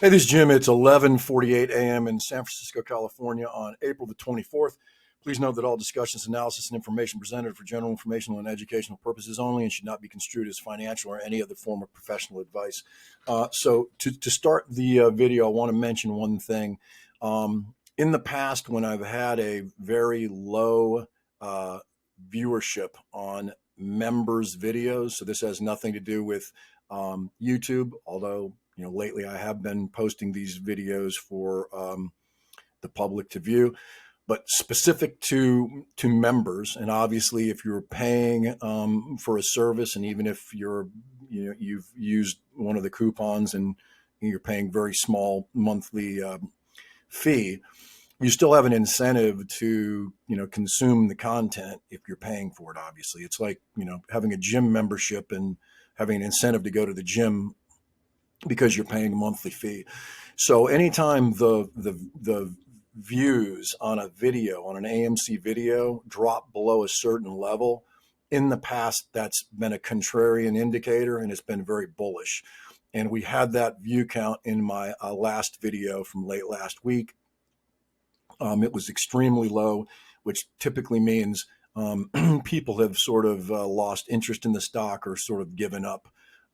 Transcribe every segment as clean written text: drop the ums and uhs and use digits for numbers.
Hey, this is Jim. It's 11:48 a.m. in San Francisco, California on April the 24th. Please note that all discussions, analysis, and information presented are for general informational and educational purposes only and should not be construed as financial or any other form of professional advice. To start the video, I want to mention one thing. In the past, when I've had a very low viewership on members' videos, so this has nothing to do with YouTube, although lately I have been posting these videos for the public to view, but specific to members. And obviously, if you're paying for a service, and even if you've used one of the coupons and you're paying very small monthly fee, you still have an incentive to consume the content if you're paying for it. Obviously, it's like having a gym membership and having an incentive to go to the gym because you're paying a monthly fee. So anytime the views on a video, on an AMC video, drop below a certain level, in the past, that's been a contrarian indicator and it's been very bullish. And we had that view count in my last video from late last week. It was extremely low, which typically means people have sort of lost interest in the stock or sort of given up,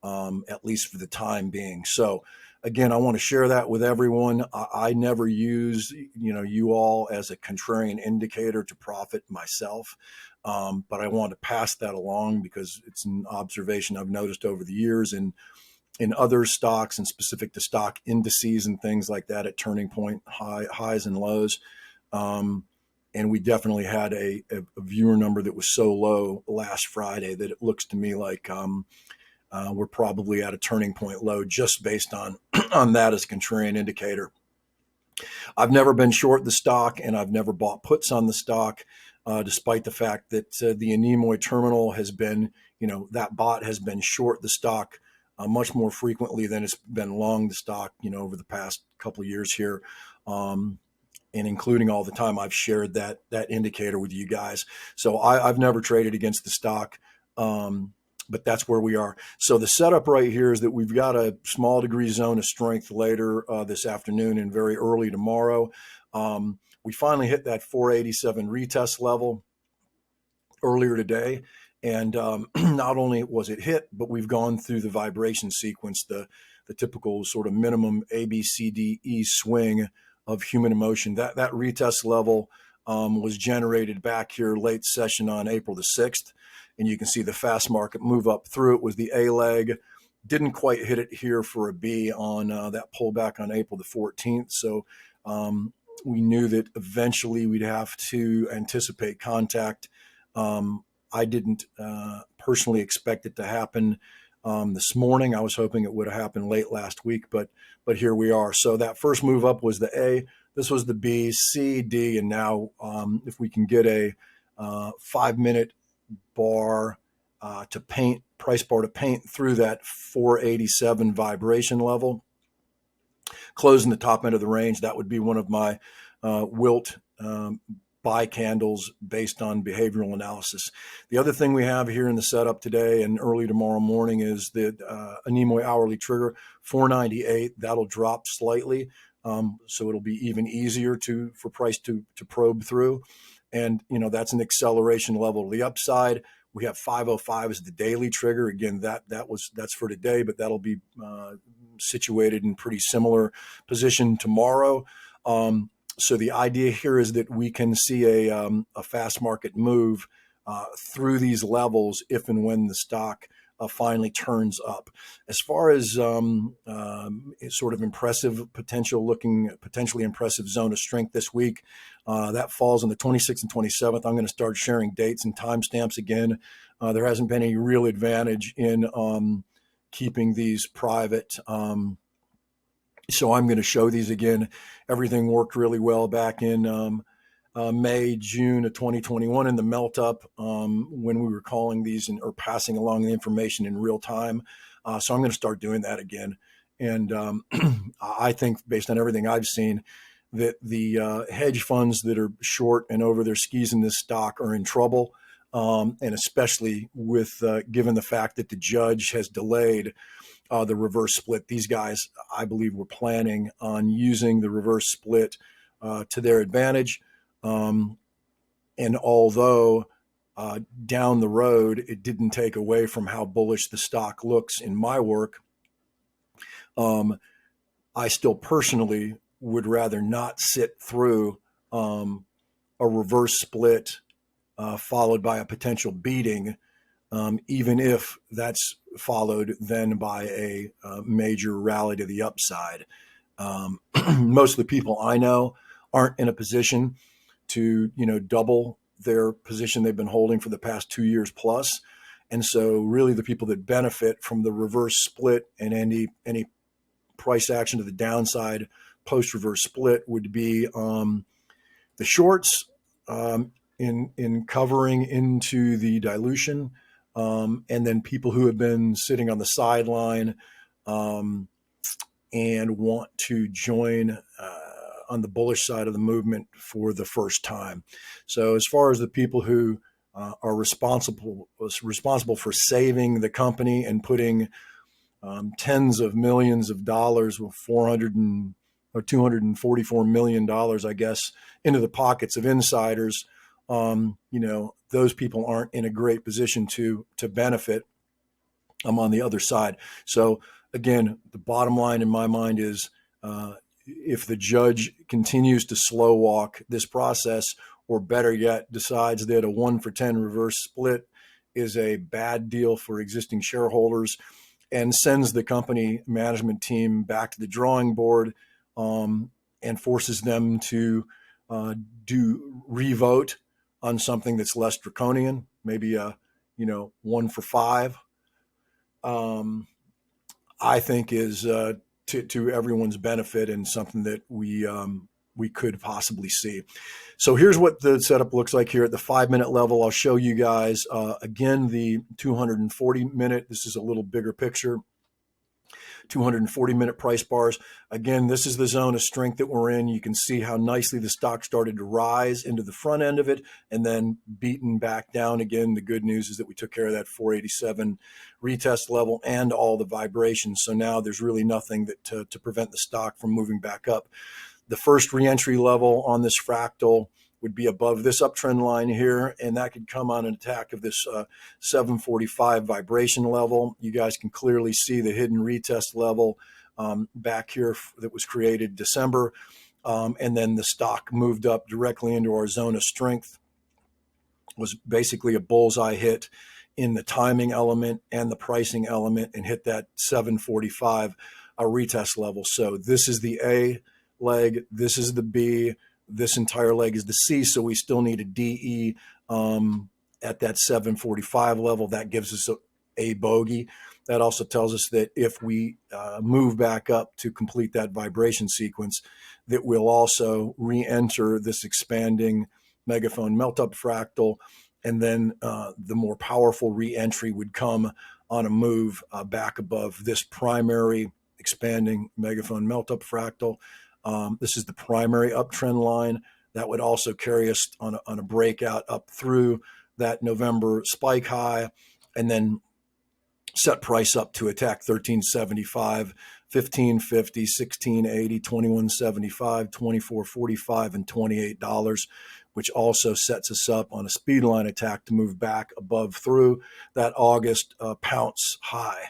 at least for the time being. So again, I want to share that with everyone. I never use, you all as a contrarian indicator to profit myself. But I want to pass that along because it's an observation I've noticed over the years in other stocks and specific to stock indices and things like that at turning point highs and lows. And we definitely had a viewer number that was so low last Friday that it looks to me like we're probably at a turning point low just based on that as a contrarian indicator. I've never been short the stock and I've never bought puts on the stock, despite the fact that the Anemoi terminal has been, that bot has been short the stock much more frequently than it's been long the stock, over the past couple of years here. And including all the time I've shared that indicator with you guys. So I've never traded against the stock, but that's where we are. So the setup right here is that we've got a small degree zone of strength later this afternoon and very early tomorrow. We finally hit that 487 retest level earlier today. And not only was it hit, but we've gone through the vibration sequence, the typical sort of minimum A, B, C, D, E swing of human emotion. That retest level was generated back here late session on April the 6th. And you can see the fast market move up through it was the A leg. Didn't quite hit it here for a B on that pullback on April the 14th. So we knew that eventually we'd have to anticipate contact. I didn't personally expect it to happen this morning. I was hoping it would have happened late last week, but here we are. So that first move up was the A, this was the B, C, D, and now if we can get a 5-minute bar to paint, price bar to paint through that 487 vibration level, closing the top end of the range, that would be one of my wilt buy candles based on behavioral analysis. The other thing we have here in the setup today and early tomorrow morning is the Anemoi hourly trigger 498. That'll drop slightly, so it'll be even easier for price to probe through. And that's an acceleration level to the upside. We have 505 as the daily trigger. Again, that's for today, but that'll be situated in pretty similar position tomorrow. So the idea here is that we can see a fast market move through these levels if and when the stock finally turns up. As far as sort of impressive potentially impressive zone of strength this week, that falls on the 26th and 27th. I'm going to start sharing dates and timestamps again. There hasn't been any real advantage in keeping these private. So I'm going to show these again. Everything worked really well back in May, June of 2021 in the melt up when we were calling these or passing along the information in real time. So I'm going to start doing that again. And I think based on everything I've seen that the hedge funds that are short and over their skis in this stock are in trouble. and especially with given the fact that the judge has delayed the reverse split. These guys, I believe, were planning on using the reverse split to their advantage. And although down the road, it didn't take away from how bullish the stock looks in my work, I still personally would rather not sit through a reverse split followed by a potential beating, even if that's followed then by a major rally to the upside. Most of the people I know aren't in a position to, double their position they've been holding for the past 2 years plus. And so really the people that benefit from the reverse split and any price action to the downside post reverse split would be the shorts in covering into the dilution, and then people who have been sitting on the sideline and want to join on the bullish side of the movement for the first time. So as far as the people who are responsible for saving the company and putting tens of millions of dollars, with $244 million, I guess, into the pockets of insiders, those people aren't in a great position to benefit. I'm on the other side. So again, the bottom line in my mind is if the judge continues to slow walk this process, or better yet, decides that a 1-for-10 reverse split is a bad deal for existing shareholders and sends the company management team back to the drawing board and forces them to do revote on something that's less draconian, maybe 1-for-5, I think is to everyone's benefit and something that we could possibly see. So here's what the setup looks like here at the 5-minute level. I'll show you guys again the 240-minute. This is a little bigger picture. 240-minute price bars. Again, this is the zone of strength that we're in. You can see how nicely the stock started to rise into the front end of it and then beaten back down again. The good news is that we took care of that 487 retest level and all the vibrations. So now there's really nothing that to prevent the stock from moving back up. The first reentry level on this fractal would be above this uptrend line here, and that could come on an attack of this 745 vibration level. You guys can clearly see the hidden retest level back here that was created December, and then the stock moved up directly into our zone of strength. Was basically a bullseye hit in the timing element and the pricing element, and hit that 745 retest level. So this is the A leg, this is the B, this entire leg is the C, so we still need a DE at that 745 level. That gives us a bogey. That also tells us that if we move back up to complete that vibration sequence, that we'll also re-enter this expanding megaphone melt-up fractal, and then the more powerful re-entry would come on a move back above this primary expanding megaphone melt-up fractal. This is the primary uptrend line. That would also carry us on a breakout up through that November spike high, and then set price up to attack 1375, 1550, 1680, 2175, 2445, and $28, which also sets us up on a speed line attack to move back above through that August pounce high.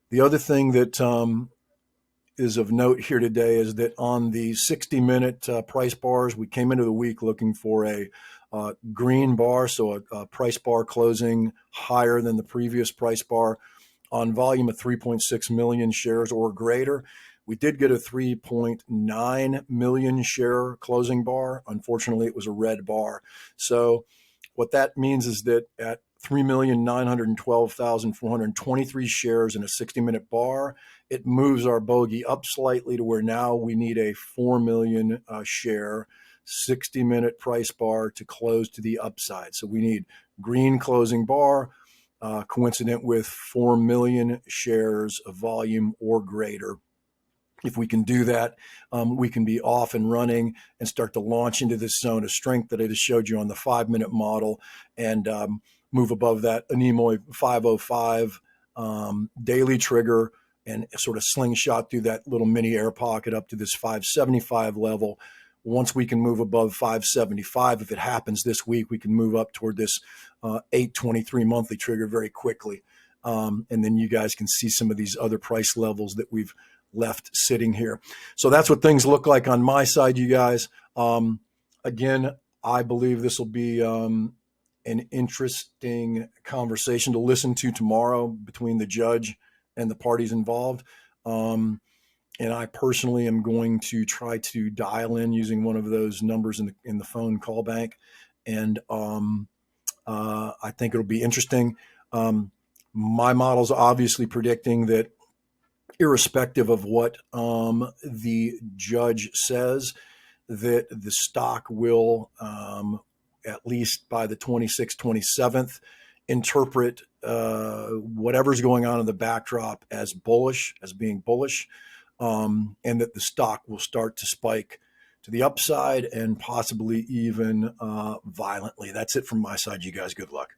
The other thing that is of note here today is that on the 60-minute price bars, we came into the week looking for a green bar, so a price bar closing higher than the previous price bar on volume of 3.6 million shares or greater. We did get a 3.9 million share closing bar. Unfortunately, it was a red bar. So what that means is that at 3,912,423 shares in a 60-minute bar, it moves our bogey up slightly to where now we need a 4 million share 60-minute price bar to close to the upside. So we need green closing bar, coincident with 4 million shares of volume or greater. If we can do that, we can be off and running and start to launch into this zone of strength that I just showed you on the 5-minute model. And move above that Anemoi 505 daily trigger and sort of slingshot through that little mini air pocket up to this 575 level. Once we can move above 575, if it happens this week, we can move up toward this 823 monthly trigger very quickly. And then you guys can see some of these other price levels that we've left sitting here. So that's what things look like on my side, you guys. Again, I believe this will be an interesting conversation to listen to tomorrow between the judge and the parties involved. And I personally am going to try to dial in using one of those numbers in the phone call bank. And I think it'll be interesting. My model's obviously predicting that irrespective of what the judge says, that the stock will, at least by the 26th, 27th, interpret whatever's going on in the backdrop as bullish, as being bullish, and that the stock will start to spike to the upside and possibly even violently. That's it from my side, you guys. Good luck.